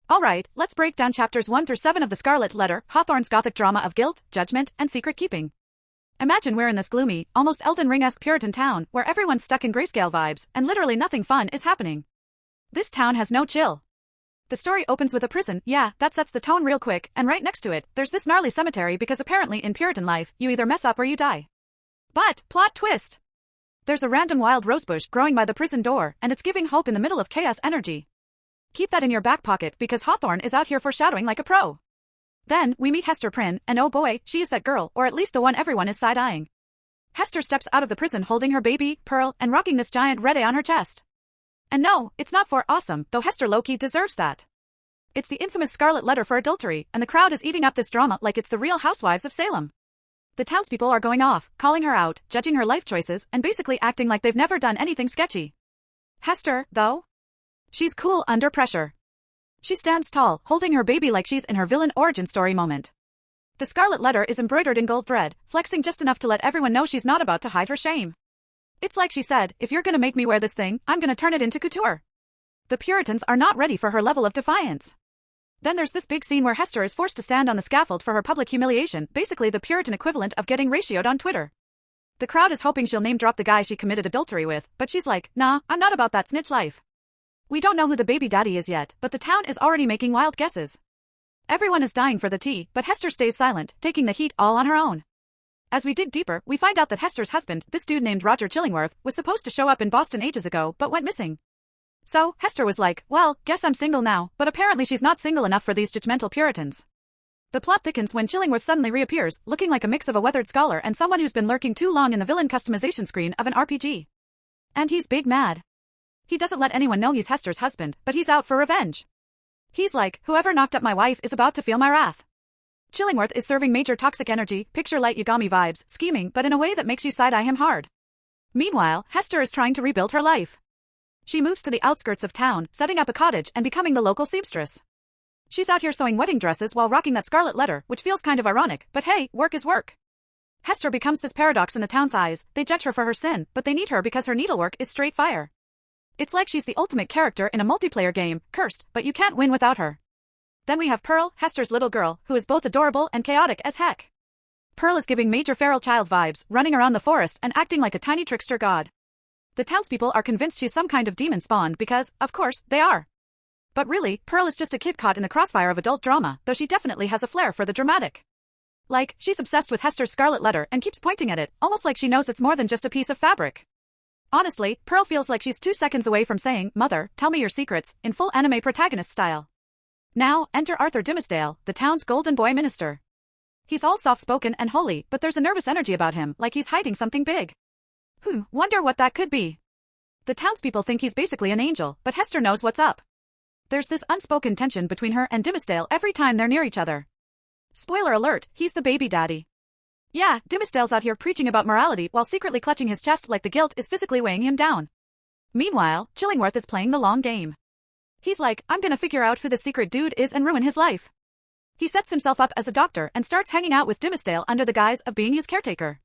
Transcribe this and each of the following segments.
Alright, let's break down chapters 1 through 7 of the Scarlet Letter, Hawthorne's gothic drama of guilt, judgment, and secret keeping. Imagine we're in this gloomy, almost Elden Ring-esque Puritan town, where everyone's stuck in grayscale vibes, and literally nothing fun is happening. This town has no chill. The story opens with a prison, yeah, that sets the tone real quick, and right next to it, there's this gnarly cemetery because apparently in Puritan life, you either mess up or you die. But, plot twist! There's a random wild rosebush growing by the prison door, and it's giving hope in the middle of chaos energy. Keep that in your back pocket because Hawthorne is out here foreshadowing like a pro. Then, we meet Hester Prynne, and oh boy, she's that girl, or at least the one everyone is side-eyeing. Hester steps out of the prison holding her baby, Pearl, and rocking this giant red A on her chest. And no, it's not for awesome, though Hester low-key deserves that. It's the infamous Scarlet Letter for adultery, and the crowd is eating up this drama like it's the Real Housewives of Salem. The townspeople are going off, calling her out, judging her life choices, and basically acting like they've never done anything sketchy. Hester, though? She's cool under pressure. She stands tall, holding her baby like she's in her villain origin story moment. The Scarlet Letter is embroidered in gold thread, flexing just enough to let everyone know she's not about to hide her shame. It's like she said, if you're gonna make me wear this thing, I'm gonna turn it into couture. The Puritans are not ready for her level of defiance. Then there's this big scene where Hester is forced to stand on the scaffold for her public humiliation, basically the Puritan equivalent of getting ratioed on Twitter. The crowd is hoping she'll name-drop the guy she committed adultery with, but she's like, nah, I'm not about that snitch life. We don't know who the baby daddy is yet, but the town is already making wild guesses. Everyone is dying for the tea, but Hester stays silent, taking the heat all on her own. As we dig deeper, we find out that Hester's husband, this dude named Roger Chillingworth, was supposed to show up in Boston ages ago but went missing. So, Hester was like, well, guess I'm single now, but apparently she's not single enough for these judgmental Puritans. The plot thickens when Chillingworth suddenly reappears, looking like a mix of a weathered scholar and someone who's been lurking too long in the villain customization screen of an RPG. And he's big mad. He doesn't let anyone know he's Hester's husband, but he's out for revenge. He's like, whoever knocked up my wife is about to feel my wrath. Chillingworth is serving major toxic energy, picture light Yagami vibes, scheming, but in a way that makes you side-eye him hard. Meanwhile, Hester is trying to rebuild her life. She moves to the outskirts of town, setting up a cottage and becoming the local seamstress. She's out here sewing wedding dresses while rocking that Scarlet Letter, which feels kind of ironic, but hey, work is work. Hester becomes this paradox in the town's eyes, they judge her for her sin, but they need her because her needlework is straight fire. It's like she's the ultimate character in a multiplayer game, cursed, but you can't win without her. Then we have Pearl, Hester's little girl, who is both adorable and chaotic as heck. Pearl is giving major feral child vibes, running around the forest and acting like a tiny trickster god. The townspeople are convinced she's some kind of demon spawned because, of course, they are. But really, Pearl is just a kid caught in the crossfire of adult drama, though she definitely has a flair for the dramatic. Like, she's obsessed with Hester's Scarlet Letter and keeps pointing at it, almost like she knows it's more than just a piece of fabric. Honestly, Pearl feels like she's 2 seconds away from saying, Mother, tell me your secrets, in full anime protagonist style. Now, enter Arthur Dimmesdale, the town's golden boy minister. He's all soft-spoken and holy, but there's a nervous energy about him, like he's hiding something big. Wonder what that could be. The townspeople think he's basically an angel, but Hester knows what's up. There's this unspoken tension between her and Dimmesdale every time they're near each other. Spoiler alert, he's the baby daddy. Yeah, Dimmesdale's out here preaching about morality while secretly clutching his chest like the guilt is physically weighing him down. Meanwhile, Chillingworth is playing the long game. He's like, I'm gonna figure out who the secret dude is and ruin his life. He sets himself up as a doctor and starts hanging out with Dimmesdale under the guise of being his caretaker.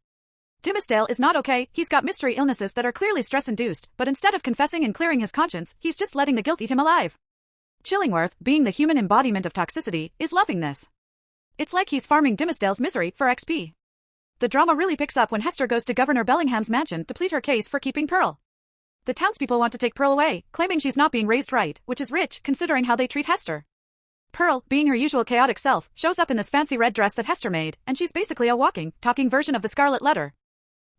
Dimmesdale is not okay, he's got mystery illnesses that are clearly stress-induced, but instead of confessing and clearing his conscience, he's just letting the guilt eat him alive. Chillingworth, being the human embodiment of toxicity, is loving this. It's like he's farming Dimmesdale's misery for XP. The drama really picks up when Hester goes to Governor Bellingham's mansion to plead her case for keeping Pearl. The townspeople want to take Pearl away, claiming she's not being raised right, which is rich considering how they treat Hester. Pearl, being her usual chaotic self, shows up in this fancy red dress that Hester made, and she's basically a walking, talking version of the Scarlet Letter.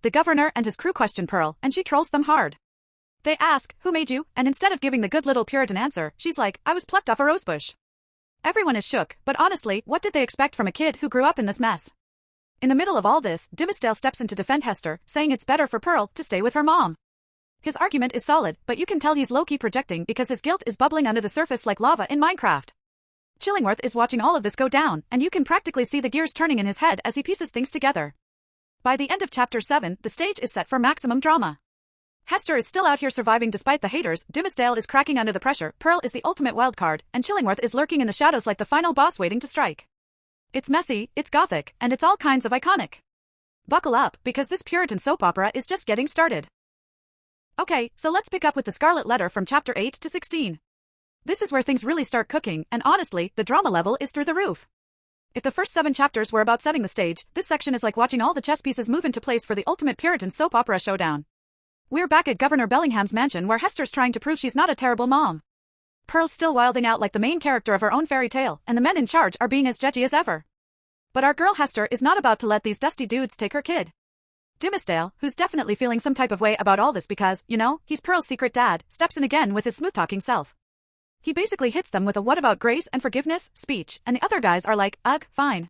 The governor and his crew question Pearl, and she trolls them hard. They ask, who made you? And instead of giving the good little Puritan answer, she's like, I was plucked off a rosebush. Everyone is shook, but honestly, what did they expect from a kid who grew up in this mess? In the middle of all this, Dimmesdale steps in to defend Hester, saying it's better for Pearl to stay with her mom. His argument is solid, but you can tell he's low-key projecting because his guilt is bubbling under the surface like lava in Minecraft. Chillingworth is watching all of this go down, and you can practically see the gears turning in his head as he pieces things together. By the end of chapter 7, the stage is set for maximum drama. Hester is still out here surviving despite the haters, Dimmesdale is cracking under the pressure, Pearl is the ultimate wildcard, and Chillingworth is lurking in the shadows like the final boss waiting to strike. It's messy, it's gothic, and it's all kinds of iconic. Buckle up, because this Puritan soap opera is just getting started. Okay, so let's pick up with the Scarlet Letter from chapter 8 to 16. This is where things really start cooking, and honestly, the drama level is through the roof. If the first 7 chapters were about setting the stage, this section is like watching all the chess pieces move into place for the ultimate Puritan soap opera showdown. We're back at Governor Bellingham's mansion where Hester's trying to prove she's not a terrible mom. Pearl's still wilding out like the main character of her own fairy tale, and the men in charge are being as judgy as ever. But our girl Hester is not about to let these dusty dudes take her kid. Dimmesdale, who's definitely feeling some type of way about all this because, you know, he's Pearl's secret dad, steps in again with his smooth-talking self. He basically hits them with a "what about grace and forgiveness" speech, and the other guys are like, ugh, fine.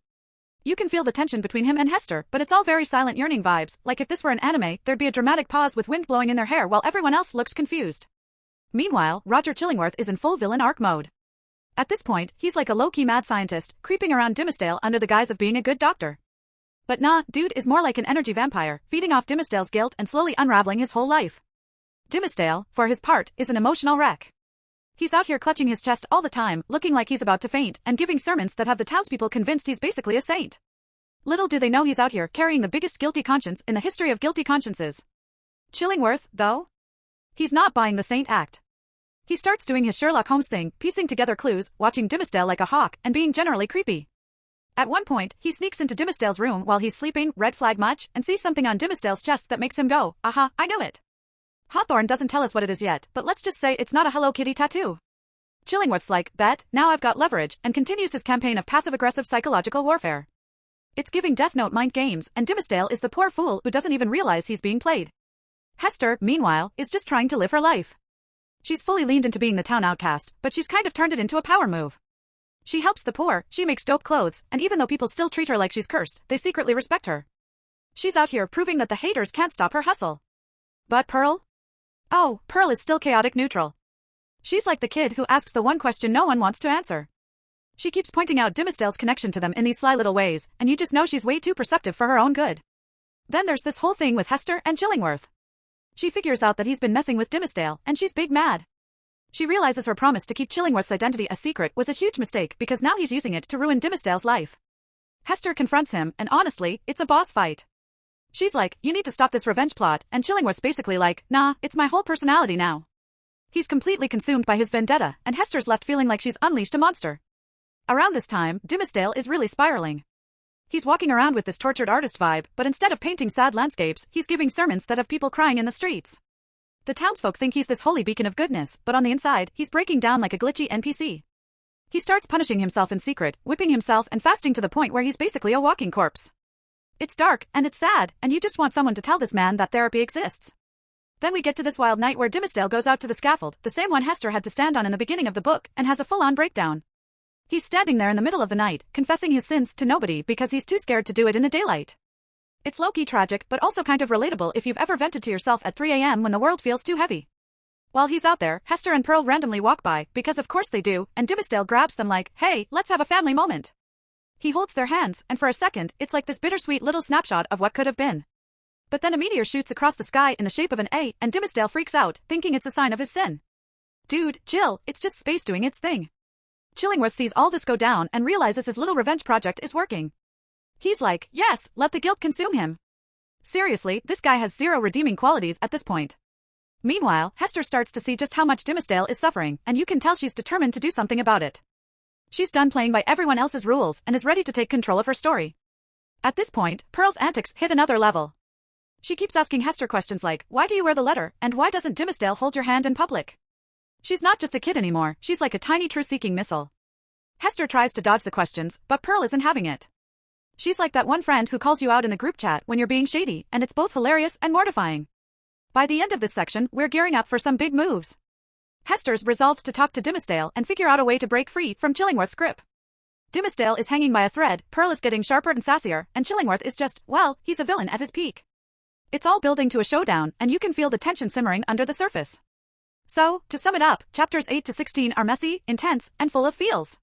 You can feel the tension between him and Hester, but it's all very silent yearning vibes, like if this were an anime, there'd be a dramatic pause with wind blowing in their hair while everyone else looks confused. Meanwhile, Roger Chillingworth is in full villain arc mode. At this point, he's like a low-key mad scientist, creeping around Dimmesdale under the guise of being a good doctor. But nah, dude is more like an energy vampire, feeding off Dimmesdale's guilt and slowly unraveling his whole life. Dimmesdale, for his part, is an emotional wreck. He's out here clutching his chest all the time, looking like he's about to faint, and giving sermons that have the townspeople convinced he's basically a saint. Little do they know he's out here carrying the biggest guilty conscience in the history of guilty consciences. Chillingworth, though? He's not buying the saint act. He starts doing his Sherlock Holmes thing, piecing together clues, watching Dimmesdale like a hawk, and being generally creepy. At one point, he sneaks into Dimmesdale's room while he's sleeping, red flag much, and sees something on Dimmesdale's chest that makes him go, aha, I know it. Hawthorne doesn't tell us what it is yet, but let's just say it's not a Hello Kitty tattoo. Chillingworth's like, bet, now I've got leverage, and continues his campaign of passive-aggressive psychological warfare. It's giving Death Note mind games, and Dimmesdale is the poor fool who doesn't even realize he's being played. Hester, meanwhile, is just trying to live her life. She's fully leaned into being the town outcast, but she's kind of turned it into a power move. She helps the poor, she makes dope clothes, and even though people still treat her like she's cursed, they secretly respect her. She's out here proving that the haters can't stop her hustle. But Pearl? Oh, Pearl is still chaotic neutral. She's like the kid who asks the one question no one wants to answer. She keeps pointing out Dimmesdale's connection to them in these sly little ways, and you just know she's way too perceptive for her own good. Then there's this whole thing with Hester and Chillingworth. She figures out that he's been messing with Dimmesdale, and she's big mad. She realizes her promise to keep Chillingworth's identity a secret was a huge mistake because now he's using it to ruin Dimmesdale's life. Hester confronts him, and honestly, it's a boss fight. She's like, you need to stop this revenge plot, and Chillingworth's basically like, nah, it's my whole personality now. He's completely consumed by his vendetta, and Hester's left feeling like she's unleashed a monster. Around this time, Dimmesdale is really spiraling. He's walking around with this tortured artist vibe, but instead of painting sad landscapes, he's giving sermons that have people crying in the streets. The townsfolk think he's this holy beacon of goodness, but on the inside, he's breaking down like a glitchy NPC. He starts punishing himself in secret, whipping himself and fasting to the point where he's basically a walking corpse. It's dark, and it's sad, and you just want someone to tell this man that therapy exists. Then we get to this wild night where Dimmesdale goes out to the scaffold, the same one Hester had to stand on in the beginning of the book, and has a full-on breakdown. He's standing there in the middle of the night, confessing his sins to nobody because he's too scared to do it in the daylight. It's low-key tragic, but also kind of relatable if you've ever vented to yourself at 3 a.m. when the world feels too heavy. While he's out there, Hester and Pearl randomly walk by, because of course they do, and Dimmesdale grabs them like, hey, let's have a family moment. He holds their hands, and for a second, it's like this bittersweet little snapshot of what could have been. But then a meteor shoots across the sky in the shape of an A, and Dimmesdale freaks out, thinking it's a sign of his sin. Dude, Jill, it's just space doing its thing. Chillingworth sees all this go down and realizes his little revenge project is working. He's like, yes, let the guilt consume him. Seriously, this guy has zero redeeming qualities at this point. Meanwhile, Hester starts to see just how much Dimmesdale is suffering, and you can tell she's determined to do something about it. She's done playing by everyone else's rules and is ready to take control of her story. At this point, Pearl's antics hit another level. She keeps asking Hester questions like, why do you wear the letter, and why doesn't Dimmesdale hold your hand in public? She's not just a kid anymore, she's like a tiny truth-seeking missile. Hester tries to dodge the questions, but Pearl isn't having it. She's like that one friend who calls you out in the group chat when you're being shady, and it's both hilarious and mortifying. By the end of this section, we're gearing up for some big moves. Hester's resolved to talk to Dimmesdale and figure out a way to break free from Chillingworth's grip. Dimmesdale is hanging by a thread, Pearl is getting sharper and sassier, and Chillingworth is just, well, he's a villain at his peak. It's all building to a showdown, and you can feel the tension simmering under the surface. So, to sum it up, chapters 8 to 16 are messy, intense, and full of feels.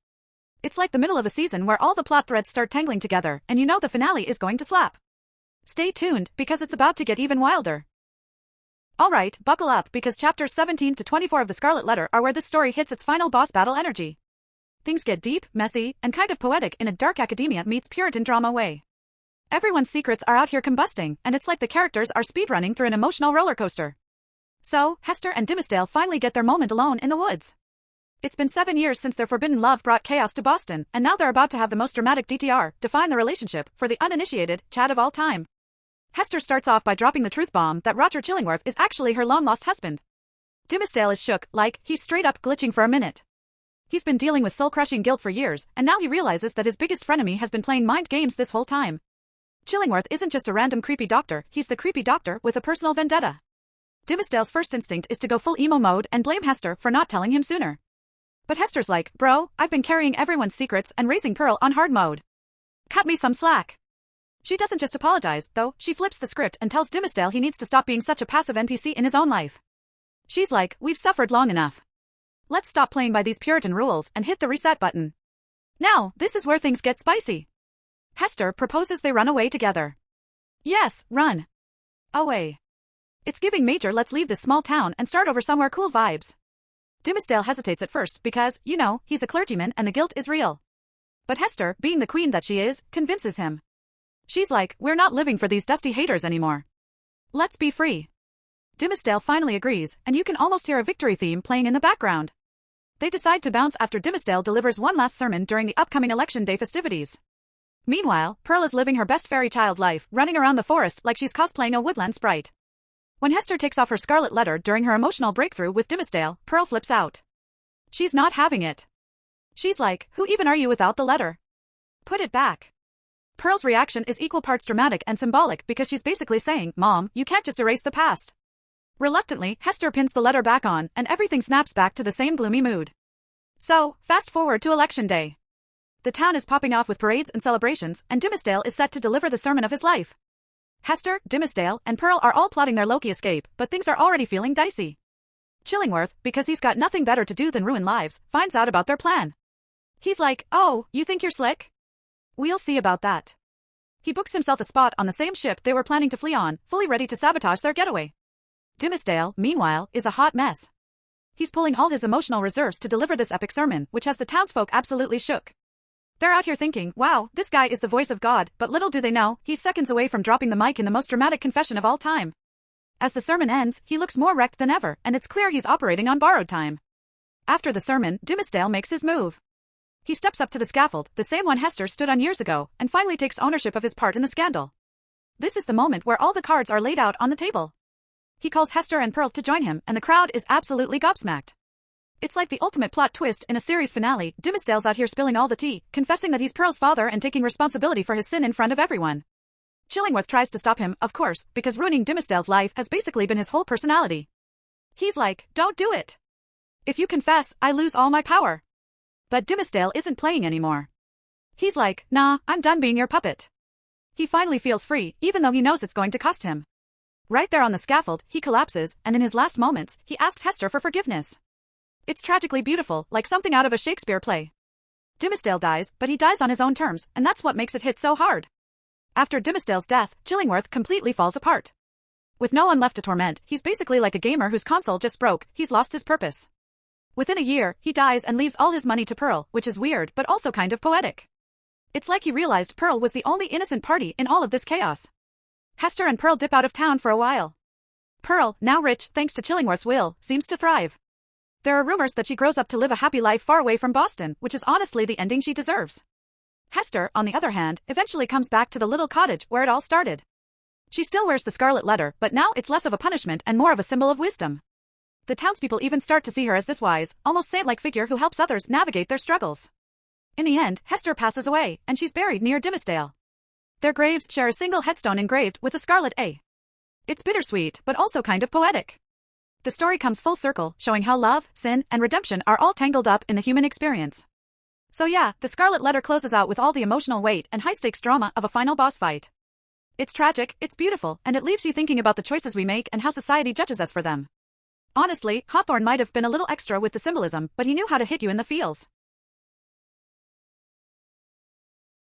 It's like the middle of a season where all the plot threads start tangling together, and you know the finale is going to slap. Stay tuned, because it's about to get even wilder. Alright, buckle up, because chapters 17 to 24 of the Scarlet Letter are where this story hits its final boss battle energy. Things get deep, messy, and kind of poetic in a dark academia meets Puritan drama way. Everyone's secrets are out here combusting, and it's like the characters are speedrunning through an emotional roller coaster. So, Hester and Dimmesdale finally get their moment alone in the woods. It's been 7 years since their forbidden love brought chaos to Boston, and now they're about to have the most dramatic DTR, define the relationship, for the uninitiated, chat of all time. Hester starts off by dropping the truth bomb that Roger Chillingworth is actually her long-lost husband. Dimmesdale is shook, like, he's straight up glitching for a minute. He's been dealing with soul-crushing guilt for years, and now he realizes that his biggest frenemy has been playing mind games this whole time. Chillingworth isn't just a random creepy doctor, he's the creepy doctor with a personal vendetta. Dimmesdale's first instinct is to go full emo mode and blame Hester for not telling him sooner. But Hester's like, bro, I've been carrying everyone's secrets and raising Pearl on hard mode. Cut me some slack. She doesn't just apologize, though, she flips the script and tells Dimmesdale he needs to stop being such a passive NPC in his own life. She's like, we've suffered long enough. Let's stop playing by these Puritan rules and hit the reset button. Now, this is where things get spicy. Hester proposes they run away together. Yes, run. Away. It's giving major let's leave this small town and start over somewhere cool vibes. Dimmesdale hesitates at first because, you know, he's a clergyman and the guilt is real. But Hester, being the queen that she is, convinces him. She's like, we're not living for these dusty haters anymore. Let's be free. Dimmesdale finally agrees, and you can almost hear a victory theme playing in the background. They decide to bounce after Dimmesdale delivers one last sermon during the upcoming Election Day festivities. Meanwhile, Pearl is living her best fairy child life, running around the forest like she's cosplaying a woodland sprite. When Hester takes off her Scarlet Letter during her emotional breakthrough with Dimmesdale, Pearl flips out. She's not having it. She's like, who even are you without the letter? Put it back. Pearl's reaction is equal parts dramatic and symbolic because she's basically saying, Mom, you can't just erase the past. Reluctantly, Hester pins the letter back on, and everything snaps back to the same gloomy mood. So, fast forward to Election Day. The town is popping off with parades and celebrations, and Dimmesdale is set to deliver the sermon of his life. Hester, Dimmesdale, and Pearl are all plotting their Loki escape, but things are already feeling dicey. Chillingworth, because he's got nothing better to do than ruin lives, finds out about their plan. He's like, oh, you think you're slick? We'll see about that. He books himself a spot on the same ship they were planning to flee on, fully ready to sabotage their getaway. Dimmesdale, meanwhile, is a hot mess. He's pulling all his emotional reserves to deliver this epic sermon, which has the townsfolk absolutely shook. They're out here thinking, wow, this guy is the voice of God, but little do they know, he's seconds away from dropping the mic in the most dramatic confession of all time. As the sermon ends, he looks more wrecked than ever, and it's clear he's operating on borrowed time. After the sermon, Dimmesdale makes his move. He steps up to the scaffold, the same one Hester stood on years ago, and finally takes ownership of his part in the scandal. This is the moment where all the cards are laid out on the table. He calls Hester and Pearl to join him, and the crowd is absolutely gobsmacked. It's like the ultimate plot twist in a series finale. Dimmesdale's out here spilling all the tea, confessing that he's Pearl's father and taking responsibility for his sin in front of everyone. Chillingworth tries to stop him, of course, because ruining Dimmesdale's life has basically been his whole personality. He's like, don't do it. If you confess, I lose all my power. But Dimmesdale isn't playing anymore. He's like, nah, I'm done being your puppet. He finally feels free, even though he knows it's going to cost him. Right there on the scaffold, he collapses, and in his last moments, he asks Hester for forgiveness. It's tragically beautiful, like something out of a Shakespeare play. Dimmesdale dies, but he dies on his own terms, and that's what makes it hit so hard. After Dimmesdale's death, Chillingworth completely falls apart. With no one left to torment, he's basically like a gamer whose console just broke, he's lost his purpose. Within a year, he dies and leaves all his money to Pearl, which is weird but also kind of poetic. It's like he realized Pearl was the only innocent party in all of this chaos. Hester and Pearl dip out of town for a while. Pearl, now rich thanks to Chillingworth's will, seems to thrive. There are rumors that she grows up to live a happy life far away from Boston, which is honestly the ending she deserves. Hester, on the other hand, eventually comes back to the little cottage where it all started. She still wears the Scarlet Letter, but now it's less of a punishment and more of a symbol of wisdom. The townspeople even start to see her as this wise, almost saint-like figure who helps others navigate their struggles. In the end, Hester passes away, and she's buried near Dimmesdale. Their graves share a single headstone engraved with a scarlet A. It's bittersweet, but also kind of poetic. The story comes full circle, showing how love, sin, and redemption are all tangled up in the human experience. So yeah, the Scarlet Letter closes out with all the emotional weight and high-stakes drama of a final boss fight. It's tragic, it's beautiful, and it leaves you thinking about the choices we make and how society judges us for them. Honestly, Hawthorne might have been a little extra with the symbolism, but he knew how to hit you in the feels.